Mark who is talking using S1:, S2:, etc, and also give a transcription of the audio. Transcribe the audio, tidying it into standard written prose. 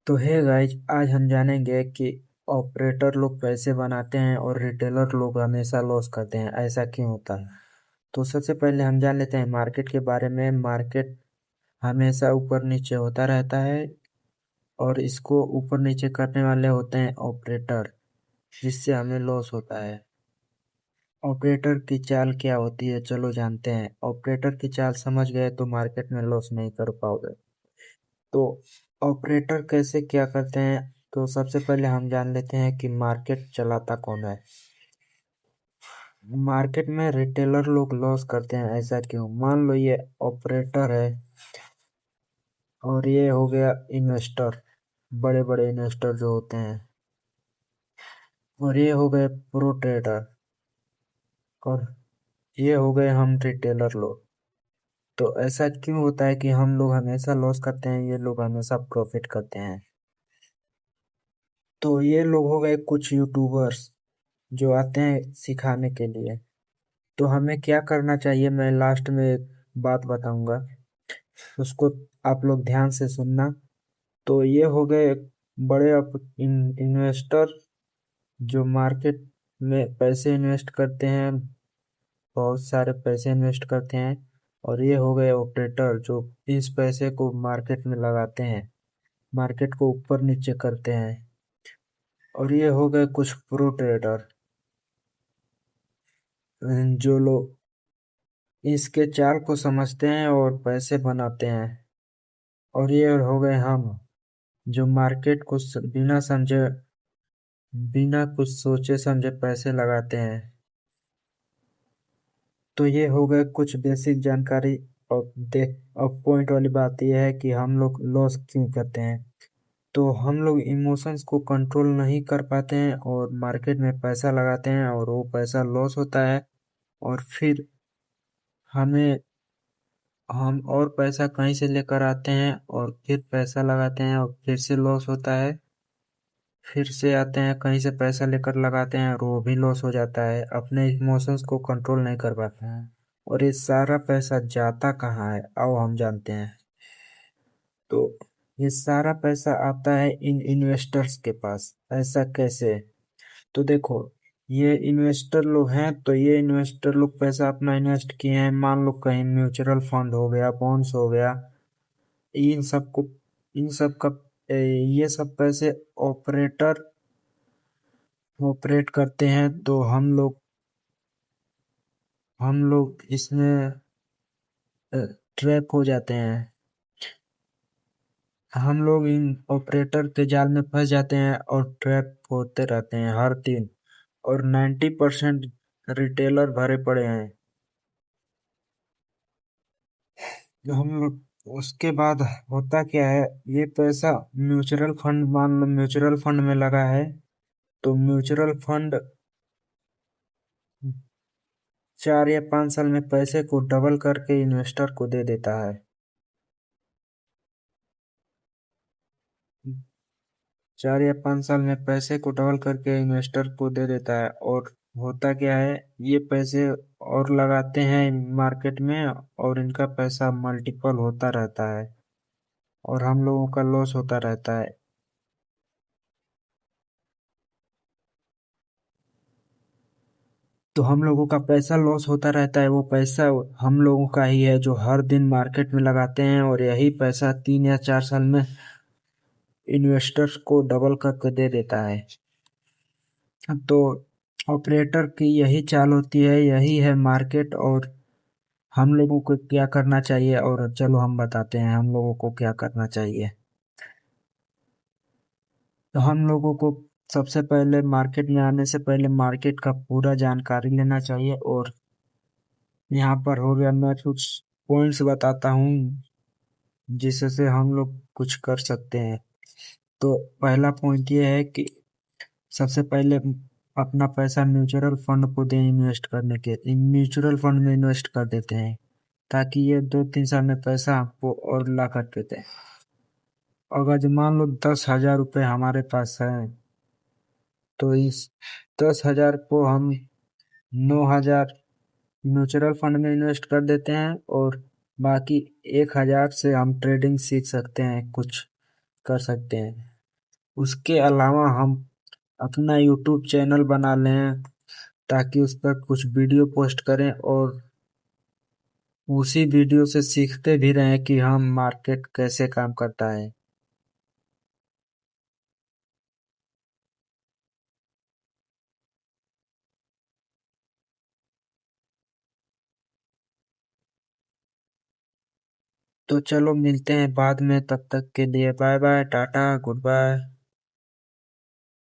S1: तो है गाइज, आज हम जानेंगे कि ऑपरेटर लोग पैसे बनाते हैं और रिटेलर लोग हमेशा लॉस करते हैं, ऐसा क्यों होता है। तो सबसे पहले हम जान लेते हैं मार्केट के बारे में। मार्केट हमेशा ऊपर नीचे होता रहता है और इसको ऊपर नीचे करने वाले होते हैं ऑपरेटर, जिससे हमें लॉस होता है। ऑपरेटर की चाल क्या होती है, चलो जानते हैं। ऑपरेटर की चाल समझ गए तो मार्केट में लॉस नहीं कर पाओगे। तो ऑपरेटर कैसे क्या करते हैं, तो सबसे पहले हम जान लेते हैं कि मार्केट चलाता कौन है। मार्केट में रिटेलर लोग लॉस करते हैं, ऐसा क्यों। मान लो ये ऑपरेटर है और ये हो गया इन्वेस्टर, बड़े बड़े इन्वेस्टर जो होते हैं, और ये हो गए प्रो ट्रेडर, और ये हो गए हम रिटेलर लोग। तो ऐसा क्यों होता है कि हम लोग हमेशा लॉस करते हैं, ये लोग हमेशा प्रॉफिट करते हैं। तो ये लोग हो गए कुछ यूट्यूबर्स जो आते हैं सिखाने के लिए। तो हमें क्या करना चाहिए, मैं लास्ट में एक बात बताऊंगा, उसको आप लोग ध्यान से सुनना। तो ये हो गए बड़े इन्वेस्टर जो मार्केट में पैसे इन्वेस्ट करते हैं, बहुत सारे पैसे इन्वेस्ट करते हैं। और ये हो गए ऑपरेटर जो इस पैसे को मार्केट में लगाते हैं, मार्केट को ऊपर नीचे करते हैं। और ये हो गए कुछ प्रो ट्रेडर जो लोग इसके चाल को समझते हैं और पैसे बनाते हैं। और ये हो गए हम जो मार्केट को बिना समझे, बिना कुछ सोचे समझे पैसे लगाते हैं। तो ये हो गए कुछ बेसिक जानकारी। और देख, अब पॉइंट वाली बात यह है कि हम लोग लॉस क्यों करते हैं। तो हम लोग इमोशंस को कंट्रोल नहीं कर पाते हैं और मार्केट में पैसा लगाते हैं और वो पैसा लॉस होता है। और फिर हमें हम और पैसा कहीं से लेकर आते हैं और फिर पैसा लगाते हैं और फिर से लॉस होता है। फिर से आते हैं कहीं से पैसा लेकर लगाते हैं और वो भी लॉस हो जाता है। अपने इमोशंस को कंट्रोल नहीं कर पाते हैं। और ये सारा पैसा जाता कहाँ है, आओ हम जानते हैं। तो ये सारा पैसा आता है इन इन्वेस्टर्स के पास। ऐसा कैसे, तो देखो, ये इन्वेस्टर लोग हैं, तो ये इन्वेस्टर लोग पैसा अपना इन्वेस्ट किए हैं, मान लो कहीं म्यूचुअल फंड हो गया, बॉन्ड्स हो गया, इन सबको, इन सब का ये सब पैसे ऑपरेटर ऑपरेट करते हैं। तो हम लोग इसमें ट्रैप हो जाते हैं। हम लोग इन ऑपरेटर के जाल में फंस जाते हैं और ट्रैप होते रहते हैं हर दिन। और 90% रिटेलर भरे पड़े हैं। हम लोग उसके बाद होता क्या है, ये पैसा म्यूचुअल फंड, मान लो म्यूचुअल फंड में लगा है, तो म्यूचुअल फंड 4 या 5 साल में पैसे को डबल करके इन्वेस्टर को दे देता है। 4 या 5 साल में पैसे को डबल करके इन्वेस्टर को दे देता है। और होता क्या है, ये पैसे और लगाते हैं मार्केट में और इनका पैसा मल्टीपल होता रहता है और हम लोगों का लॉस होता रहता है। तो हम लोगों का पैसा लॉस होता रहता है। वो पैसा हम लोगों का ही है जो हर दिन मार्केट में लगाते हैं, और यही पैसा 3 या 4 साल में इन्वेस्टर्स को डबल करके दे देता है। तो ऑपरेटर की यही चाल होती है, यही है मार्केट। और हम लोगों को क्या करना चाहिए, और चलो हम बताते हैं हम लोगों को क्या करना चाहिए। तो हम लोगों को सबसे पहले मार्केट में आने से पहले मार्केट का पूरा जानकारी लेना चाहिए। और यहाँ पर हो गया, मैं कुछ पॉइंट्स बताता हूँ जिससे हम लोग कुछ कर सकते हैं। तो पहला पॉइंट ये है कि सबसे पहले अपना पैसा म्यूचुअल फंड को दें इन्वेस्ट करने के, म्यूचुअल फंड में इन्वेस्ट कर देते हैं, ताकि ये 2-3 साल में पैसा आपको और ला कर देते हैं। अगर जो मान लो 10,000 रुपये हमारे पास है, तो इस 10,000 को हम 9,000 म्यूचुअल फंड में इन्वेस्ट कर देते हैं, और बाकी 1,000 से हम ट्रेडिंग सीख सकते हैं, कुछ कर सकते हैं। उसके अलावा हम अपना यूट्यूब चैनल बना लें ताकि उस पर कुछ वीडियो पोस्ट करें और उसी वीडियो से सीखते भी रहें कि हम मार्केट कैसे काम करता है। तो चलो मिलते हैं बाद में, तब तक के लिए bye bye tata good bye.